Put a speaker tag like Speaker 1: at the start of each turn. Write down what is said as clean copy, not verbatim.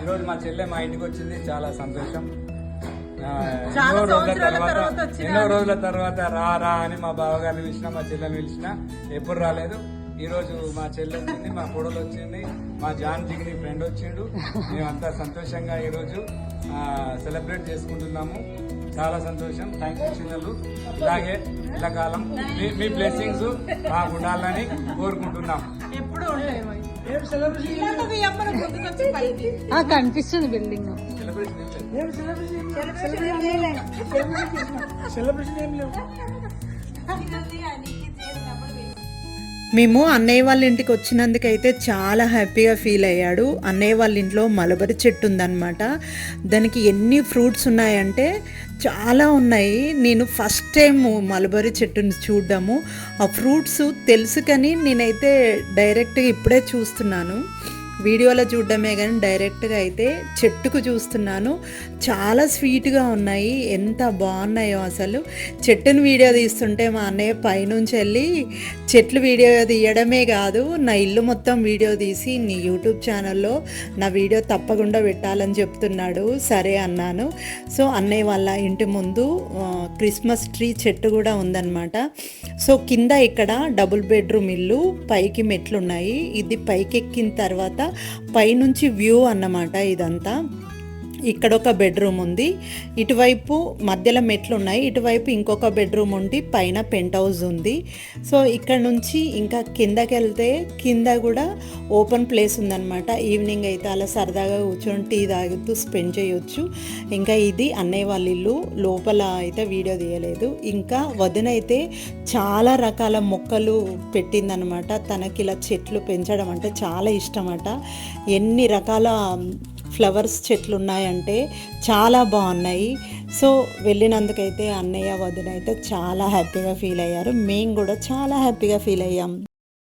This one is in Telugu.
Speaker 1: ఈరోజు మా చెల్లె మా ఇంటికి వచ్చింది, చాలా సంతోషం. ఎన్నో రోజుల తర్వాత రా అని మా బావగారిని పిలిచిన, మా చెల్లెని పిలిచిన, ఎప్పుడు రాలేదు. ఈరోజు మా చెల్లె వచ్చింది, మా కోడలు వచ్చింది, మా జాన్ జిగిని ఫ్రెండ్ వచ్చిండు. మేమంతా సంతోషంగా ఈరోజు సెలబ్రేట్ చేసుకుంటున్నాము. చాలా సంతోషం. థ్యాంక్ యూ చిన్నలు. ఇలాగే కాలం మీ బ్లెస్సింగ్స్ మాకు ఉండాలని కోరుకుంటున్నాం.
Speaker 2: కనిపిస్తుంది బిల్డింగ్.
Speaker 3: మేము అన్నయ్య వాళ్ళ ఇంటికి వచ్చినందుకైతే చాలా హ్యాపీగా ఫీల్ అయ్యాడు. అన్నయ్య వాళ్ళ ఇంట్లో మలబరి చెట్టు ఉందన్నమాట. దానికి ఎన్ని ఫ్రూట్స్ ఉన్నాయంటే చాలా ఉన్నాయి. నేను ఫస్ట్ టైం మలబరి చెట్టుని చూడడము, ఆ ఫ్రూట్స్ తెలుసు కానీ నేనైతే డైరెక్ట్గా ఇప్పుడే చూస్తున్నాను. వీడియోలో చూడడమే కానీ డైరెక్ట్గా అయితే చెట్టుకు చూస్తున్నాను. చాలా స్వీట్గా ఉన్నాయి, ఎంత బాగున్నాయో అసలు. చెట్టును వీడియో తీస్తుంటే మా అన్నయ్య పైనుంచి వెళ్ళి చెట్లు వీడియో తీయడమే కాదు, నా ఇల్లు మొత్తం వీడియో తీసి నీ యూట్యూబ్ ఛానల్లో నా వీడియో తప్పకుండా పెట్టాలని చెప్తున్నాడు. సరే అన్నాను. సో అన్నయ్య వాళ్ళ ఇంటి ముందు క్రిస్మస్ ట్రీ చెట్టు కూడా ఉందన్నమాట. సో కింద ఇక్కడ డబుల్ బెడ్రూమ్ ఇల్లు, పైకి మెట్లు ఉన్నాయి. ఇది పైకి ఎక్కిన తర్వాత పైనుంచి వ్యూ అన్నమాట ఇదంతా. ఇక్కడ ఒక బెడ్రూమ్ ఉంది, ఇటువైపు మధ్యలో మెట్లు ఉన్నాయి, ఇటువైపు ఇంకొక బెడ్రూమ్ ఉండి పైన పెంట్ హౌస్ ఉంది. సో ఇక్కడ నుంచి ఇంకా కిందకి వెళ్తే కింద కూడా ఓపెన్ ప్లేస్ ఉందన్నమాట. ఈవినింగ్ అయితే అలా సరదాగా కూర్చొని టీ తాగుతూ స్పెండ్ చేయొచ్చు. ఇంకా ఇది అన్నయ్య వాళ్ళ ఇల్లు. లోపల అయితే వీడియో తీయలేదు. ఇంకా వదిన అయితే చాలా రకాల మొక్కలు పెట్టిందనమాట. తనకి ఇలా చెట్లు పెంచడం అంటే చాలా ఇష్టమట. ఎన్ని రకాల ఫ్లవర్స్ చెట్లు ఉన్నాయంటే చాలా బాగున్నాయి. సో వెళ్ళినందుకైతే అన్నయ్య వదిన అయితే చాలా హ్యాపీగా ఫీల్ అయ్యారు. మేము కూడా చాలా హ్యాపీగా ఫీల్ అయ్యాం.